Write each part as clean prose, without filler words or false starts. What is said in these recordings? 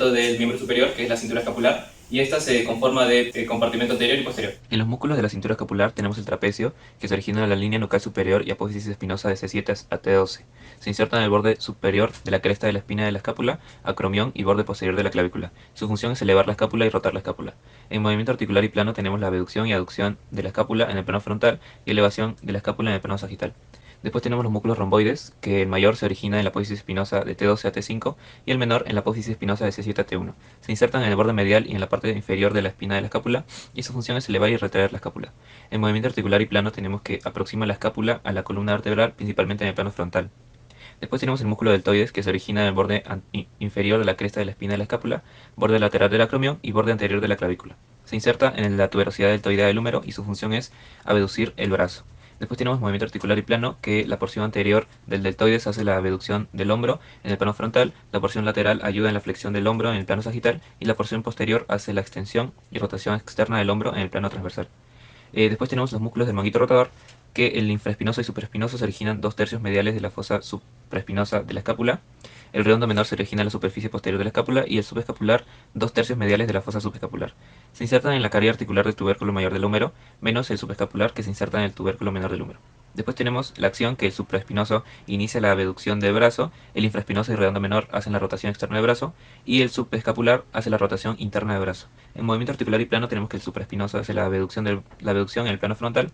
compartimento del miembro superior, que es la cintura escapular, y esta se conforma de compartimento anterior y posterior. En los músculos de la cintura escapular tenemos el trapecio, que se origina en la línea nucal superior y apófisis espinosa de C7 a T12. Se inserta en el borde superior de la cresta de la espina de la escápula, acromión y borde posterior de la clavícula. Su función es elevar la escápula y rotar la escápula. En movimiento articular y plano tenemos la abducción y aducción de la escápula en el plano frontal y elevación de la escápula en el plano sagital. Después tenemos los músculos romboides, que el mayor se origina en la apófisis espinosa de T12 a T5 y el menor en la apófisis espinosa de C7 a T1. Se insertan en el borde medial y en la parte inferior de la espina de la escápula y su función es elevar y retraer la escápula. En movimiento articular y plano tenemos que aproxima la escápula a la columna vertebral, principalmente en el plano frontal. Después tenemos el músculo deltoides, que se origina en el borde inferior de la cresta de la espina de la escápula, borde lateral del acromión y borde anterior de la clavícula. Se inserta en la tuberosidad deltoidea del húmero y su función es abducir el brazo. Después tenemos movimiento articular y plano, que la porción anterior del deltoides hace la abducción del hombro en el plano frontal, la porción lateral ayuda en la flexión del hombro en el plano sagital y la porción posterior hace la extensión y rotación externa del hombro en el plano transversal. Después tenemos los músculos del manguito rotador, que el infraespinoso y supraespinoso se originan 2/3 mediales de la fosa supraespinosa de la escápula. El redondo menor se origina en la superficie posterior de la escápula y el subescapular 2/3 mediales de la fosa subescapular. Se insertan en la cavidad articular del tubérculo mayor del húmero, menos el subescapular, que se inserta en el tubérculo menor del húmero. Después tenemos la acción, que el supraespinoso inicia la abducción del brazo, el infraespinoso y redondo menor hacen la rotación externa del brazo y el subescapular hace la rotación interna del brazo. En movimiento articular y plano tenemos que el supraespinoso hace la abducción en el plano frontal,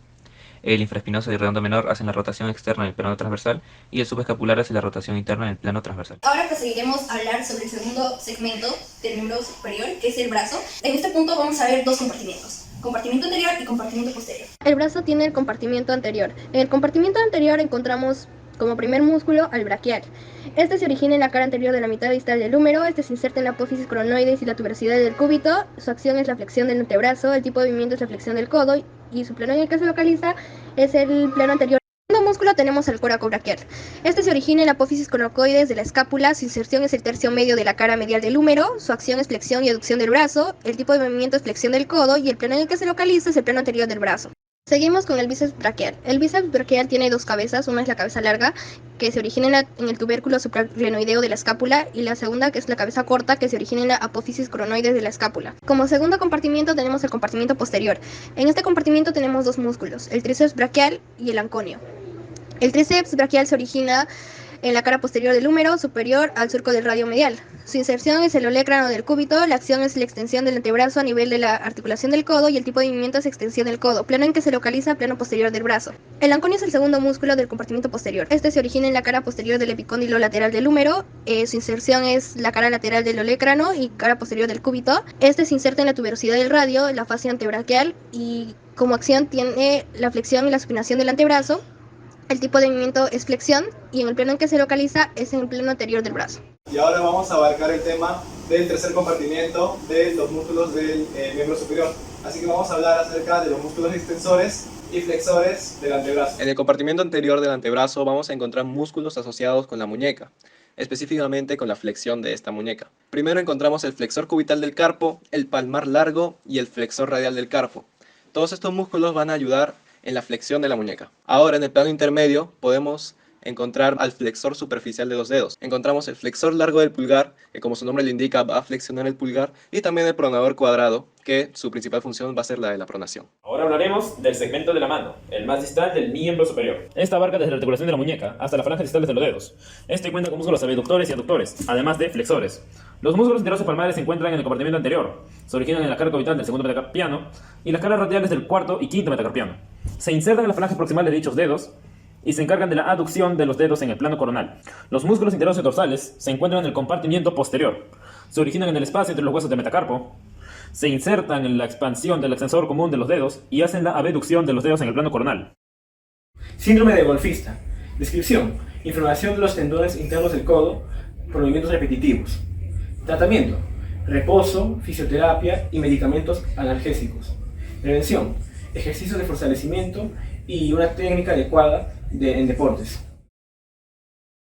el infraespinoso y redondo menor hacen la rotación externa en el plano transversal y el subescapular hace la rotación interna en el plano transversal. Ahora proseguiremos a hablar sobre el segundo segmento del miembro superior, que es el brazo. En este punto vamos a ver dos compartimientos: compartimiento anterior y compartimiento posterior. El brazo tiene el compartimiento anterior. En el compartimiento anterior encontramos como primer músculo al braquial. Este se origina en la cara anterior de la mitad distal del húmero. Este se inserta en la apófisis coronoides y la tuberosidad del cúbito. Su acción es la flexión del antebrazo. El tipo de movimiento es la flexión del codo y su plano en el que se localiza es el plano anterior. En el segundo músculo tenemos al coracobraquial. Este se origina en la apófisis coracoides de la escápula. Su inserción es el tercio medio de la cara medial del húmero. Su acción es flexión y aducción del brazo. El tipo de movimiento es flexión del codo y el plano en el que se localiza es el plano anterior del brazo. Seguimos con el bíceps braquial. El bíceps braquial tiene dos cabezas. Una es la cabeza larga, que se origina en el tubérculo supraclenoideo de la escápula, y la segunda, que es la cabeza corta, que se origina en la apófisis coronoides de la escápula. Como segundo compartimiento tenemos el compartimiento posterior. En este compartimiento tenemos dos músculos, el tríceps braquial y el anconio. El tríceps braquial se origina en la cara posterior del húmero, superior al surco del radio medial. Su inserción es el olecrano del cúbito. La acción es la extensión del antebrazo a nivel de la articulación del codo y el tipo de movimiento es extensión del codo, plano en que se localiza plano posterior del brazo. El anconio es el segundo músculo del compartimento posterior. Este se origina en la cara posterior del epicóndilo lateral del húmero. Su inserción es la cara lateral del olecrano y cara posterior del cúbito. Este se inserta en la tuberosidad del radio, la fascia antebraquial, y como acción tiene la flexión y la supinación del antebrazo. El tipo de movimiento es flexión y en el plano en que se localiza es en el plano anterior del brazo. Y ahora vamos a abarcar el tema del tercer compartimiento de los músculos del miembro superior. Así que vamos a hablar acerca de los músculos extensores y flexores del antebrazo. En el compartimiento anterior del antebrazo vamos a encontrar músculos asociados con la muñeca, específicamente con la flexión de esta muñeca. Primero encontramos el flexor cubital del carpo, el palmar largo y el flexor radial del carpo. Todos estos músculos van a ayudar en la flexión de la muñeca. Ahora, en el plano intermedio podemos encontrar al flexor superficial de los dedos. Encontramos el flexor largo del pulgar, que como su nombre le indica va a flexionar el pulgar, y también el pronador cuadrado, que su principal función va a ser la de la pronación. Ahora hablaremos del segmento de la mano, el más distal del miembro superior. Esta abarca desde la articulación de la muñeca hasta la falange distal de los dedos. Este cuenta con músculos abductores y aductores, además de flexores. Los músculos interosseos palmares se encuentran en el compartimento anterior. Se originan en la cara cubital del segundo metacarpiano y las caras radiales del cuarto y quinto metacarpiano. Se insertan en la falange proximal de dichos dedos y se encargan de la aducción de los dedos en el plano coronal. Los músculos interosseos dorsales se encuentran en el compartimiento posterior. Se originan en el espacio entre los huesos del metacarpo. Se insertan en la expansión del extensor común de los dedos y hacen la abducción de los dedos en el plano coronal. Síndrome de golfista. Descripción: inflamación de los tendones internos del codo por movimientos repetitivos. Tratamiento: reposo, fisioterapia y medicamentos analgésicos. Prevención: ejercicios de fortalecimiento y una técnica adecuada en deportes.